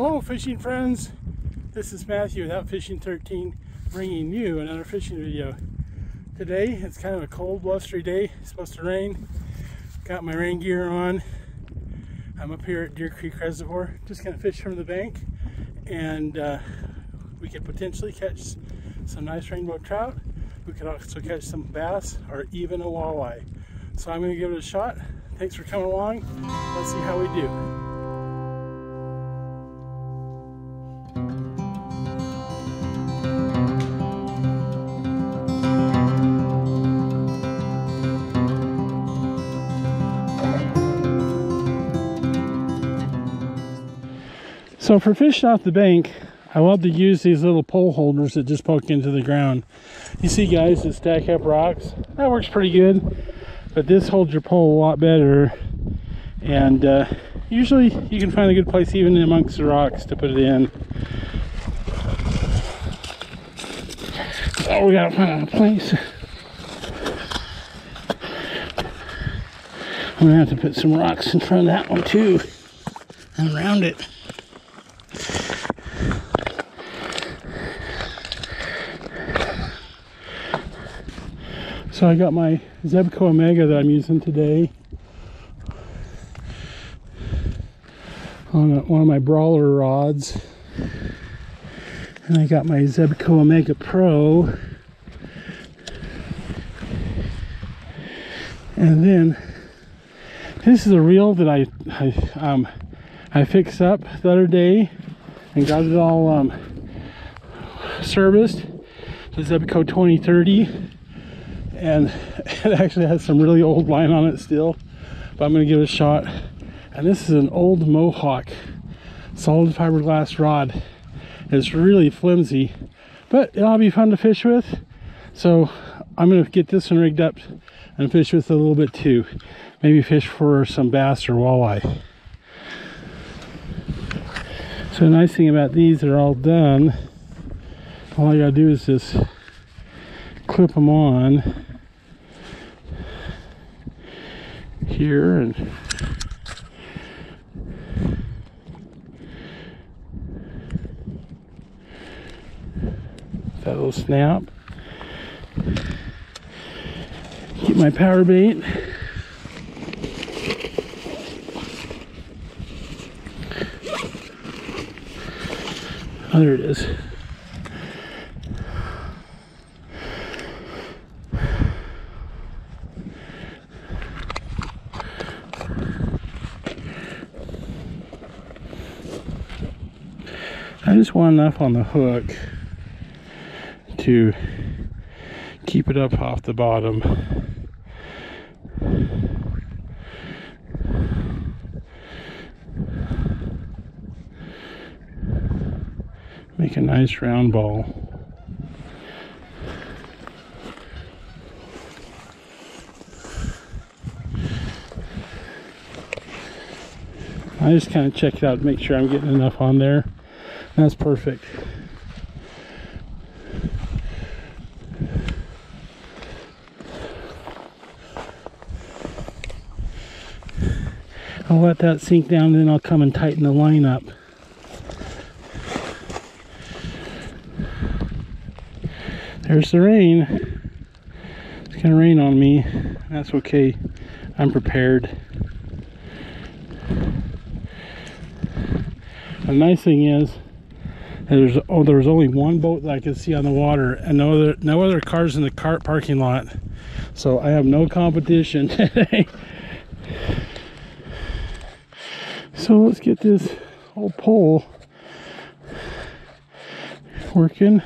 Hello fishing friends, this is Matthew with Out Fishing 13 bringing you another fishing video. Today it's kind of a cold, blustery day. It's supposed to rain. Got my rain gear on. I'm up here at Deer Creek Reservoir, just gonna fish from the bank, and we could potentially catch some nice rainbow trout. We could also catch some bass or even a walleye. So I'm gonna give it a shot. Thanks for coming along. Let's see how we do. So for fishing off the bank, I love to use these little pole holders that just poke into the ground. You see guys that stack up rocks, that works pretty good, but this holds your pole a lot better, and usually you can find a good place even amongst the rocks to put it in. So we gotta find a place. I'm gonna have to put some rocks in front of that one too, and around it. So I got my Zebco Omega that I'm using today on one of my brawler rods, and I got my Zebco Omega Pro, and then this is a reel that I fixed up the other day and got it all serviced. The Zebco 2030. And it actually has some really old line on it still, but I'm going to give it a shot. And this is an old Mohawk solid fiberglass rod. It's really flimsy, but it'll be fun to fish with. So I'm going to get this one rigged up and fish with it a little bit too. Maybe fish for some bass or walleye. So the nice thing about these, they're all done. All I gotta do is just clip them on here, and that little snap. Keep my power bait. Oh, there it is. I just want enough on the hook to keep it up off the bottom. Make a nice round ball. I just kind of check it out to make sure I'm getting enough on there. That's perfect. I'll let that sink down, then I'll come and tighten the line up. There's the rain. It's gonna rain on me. That's okay. I'm prepared. The nice thing is, there's only one boat that I can see on the water, and no other cars in the parking lot. So I have no competition today. So let's get this old pole working.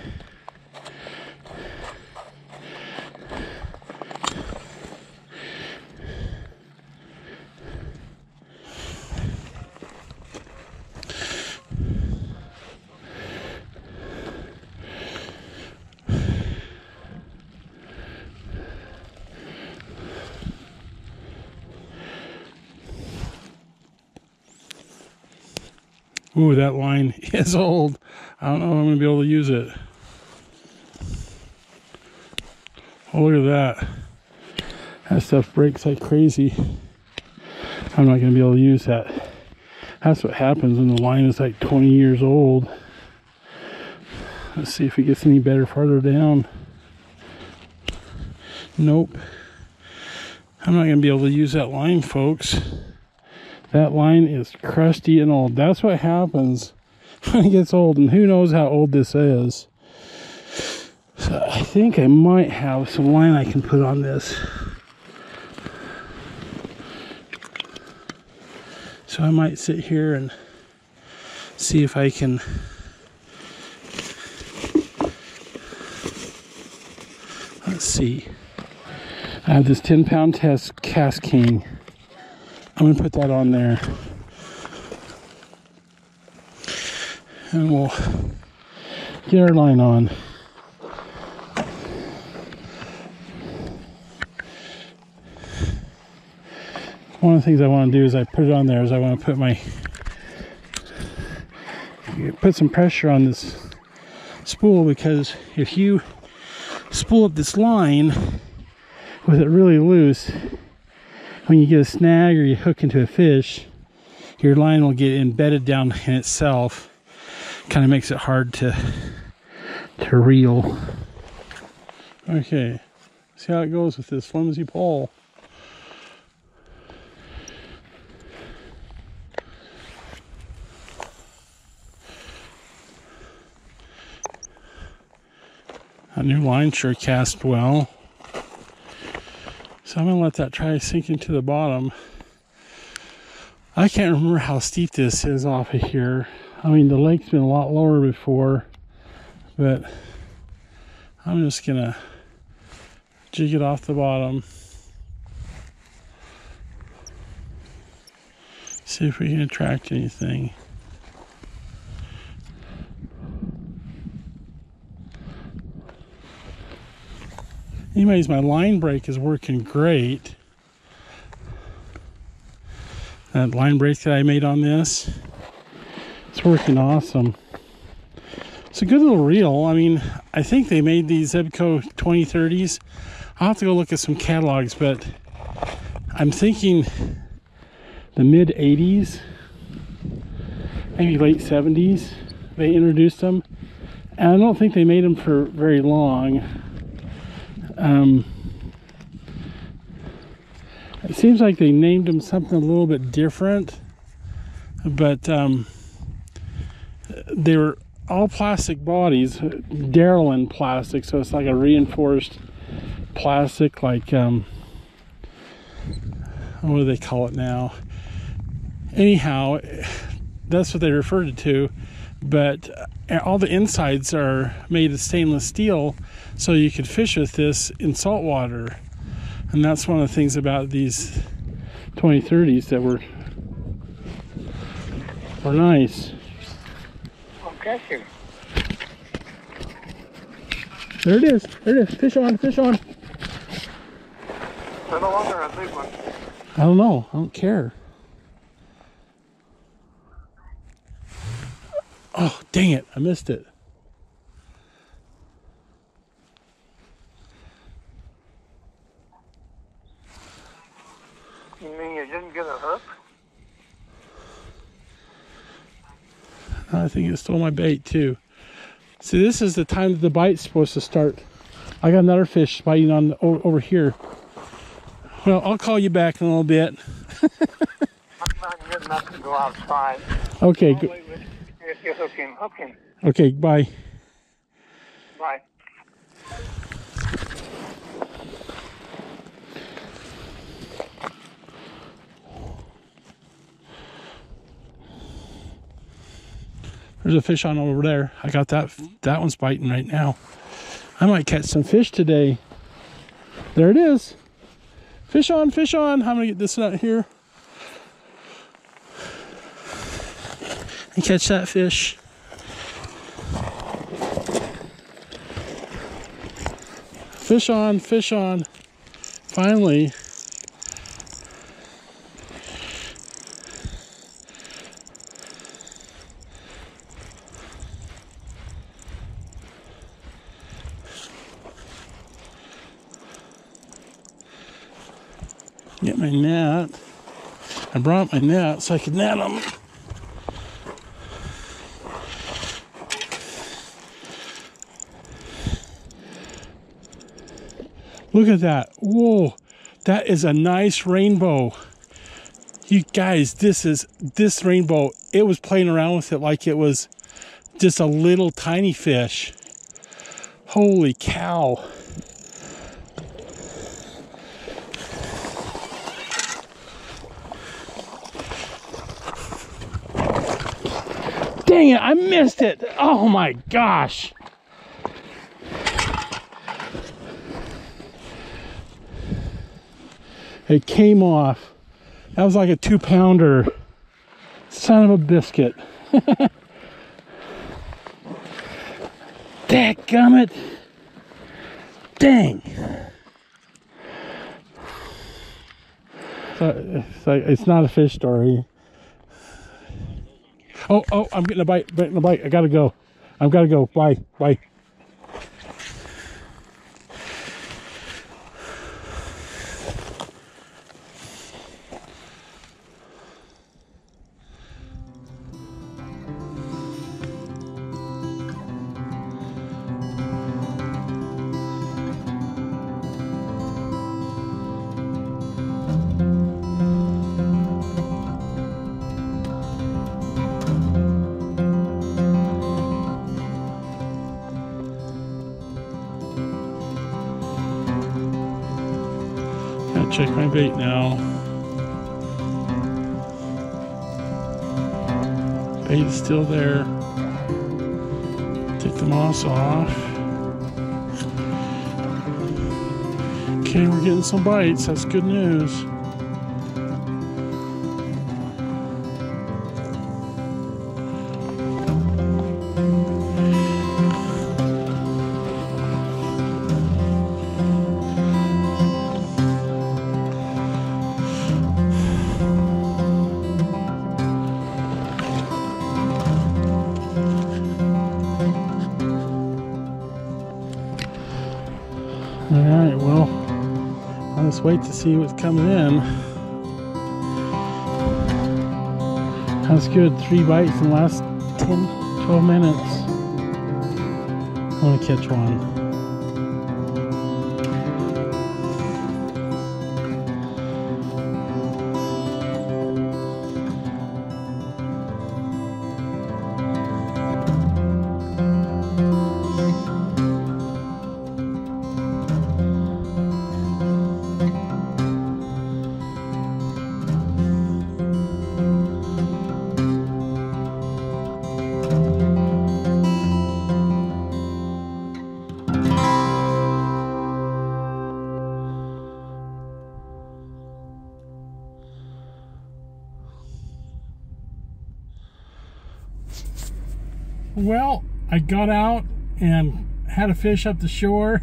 Ooh, that line is old. I don't know if I'm going to be able to use it. Oh, look at that. That stuff breaks like crazy. I'm not going to be able to use that. That's what happens when the line is like 20 years old. Let's see if it gets any better farther down. Nope. I'm not going to be able to use that line, folks. That line is crusty and old. That's what happens when it gets old, and who knows how old this is. So I think I might have some line I can put on this. So I might sit here and see if I can let's see. I have this 10-pound cast king. I'm going to put that on there. And we'll get our line on. One of the things I want to do is I put it on there is I want to put some pressure on this spool, because if you spool up this line with it really loose, when you get a snag or you hook into a fish, your line will get embedded down in itself. Kind of makes it hard to reel. Okay, see how it goes with this flimsy pole. A new line sure cast well. So I'm going to let that try to sink into the bottom. I can't remember how steep this is off of here. I mean, the lake's been a lot lower before, but I'm just going to jig it off the bottom. See if we can attract anything. Anyways, my line break is working great. That line break that I made on this, it's working awesome. It's a good little reel. I mean, I think they made these Zebco 2030s. I'll have to go look at some catalogs, but I'm thinking the mid 80s, maybe late 70s, they introduced them. And I don't think they made them for very long. It seems like they named them something a little bit different, but they were all plastic bodies, Darylin plastic, so it's like a reinforced plastic, like what do they call it now? Anyhow, that's what they referred it to, but all the insides are made of stainless steel, so you could fish with this in salt water. And that's one of the things about these 2030s that were nice. Okay, sure. There it is. There it is. Fish on, fish on. Little one or a big one? I don't know. I don't care. Oh, dang it. I missed it. You mean you didn't get a hook? I think it stole my bait too. See, this is the time that the bite's supposed to start. I got another fish biting on over here. Well, I'll call you back in a little bit. I'm not good enough to go outside. Okay. If you hook him, hook him. Okay, bye. Bye. There's a fish on over there. I got that one's biting right now. I might catch some fish today. There it is. Fish on, fish on. I'm gonna get this out here and catch that fish. Fish on, fish on. Finally. Get my net. I brought my net so I could net them. Look at that. Whoa, that is a nice rainbow. You guys, this rainbow, it was playing around with it like it was just a little tiny fish. Holy cow. Dang it, I missed it. Oh my gosh. It came off. That was like a 2-pounder. Son of a biscuit. Dadgummit. Dang. So it's not a fish story. Oh, I'm getting a bite. I gotta go. I've gotta go. Bye. Check my bait now. Bait is still there. Take the moss off. Okay, we're getting some bites. That's good news. Alright, well, I'll just wait to see what's coming in. That's good. 3 bites in the last 10, 12 minutes. I want to catch one. Well, I got out and had a fish up the shore.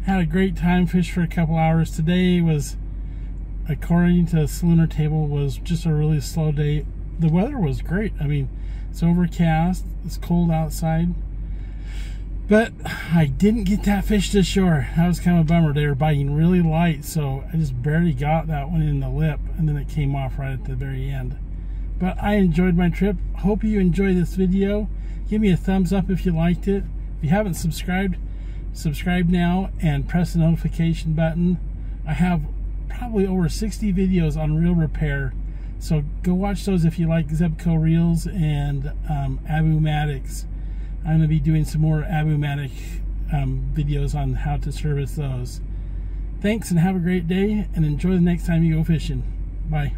Had a great time, fished for a couple hours. Today was, according to the Lunar Table, was just a really slow day. The weather was great. I mean, it's overcast, it's cold outside, but I didn't get that fish to shore. That was kind of a bummer. They were biting really light, so I just barely got that one in the lip, and then it came off right at the very end. But I enjoyed my trip. Hope you enjoyed this video. Give me a thumbs up if you liked it. If you haven't subscribed, subscribe now and press the notification button. I have probably over 60 videos on reel repair, so go watch those if you like Zebco reels and Abu-Matics. I'm going to be doing some more Abu-Matic videos on how to service those. Thanks and have a great day, and enjoy the next time you go fishing. Bye.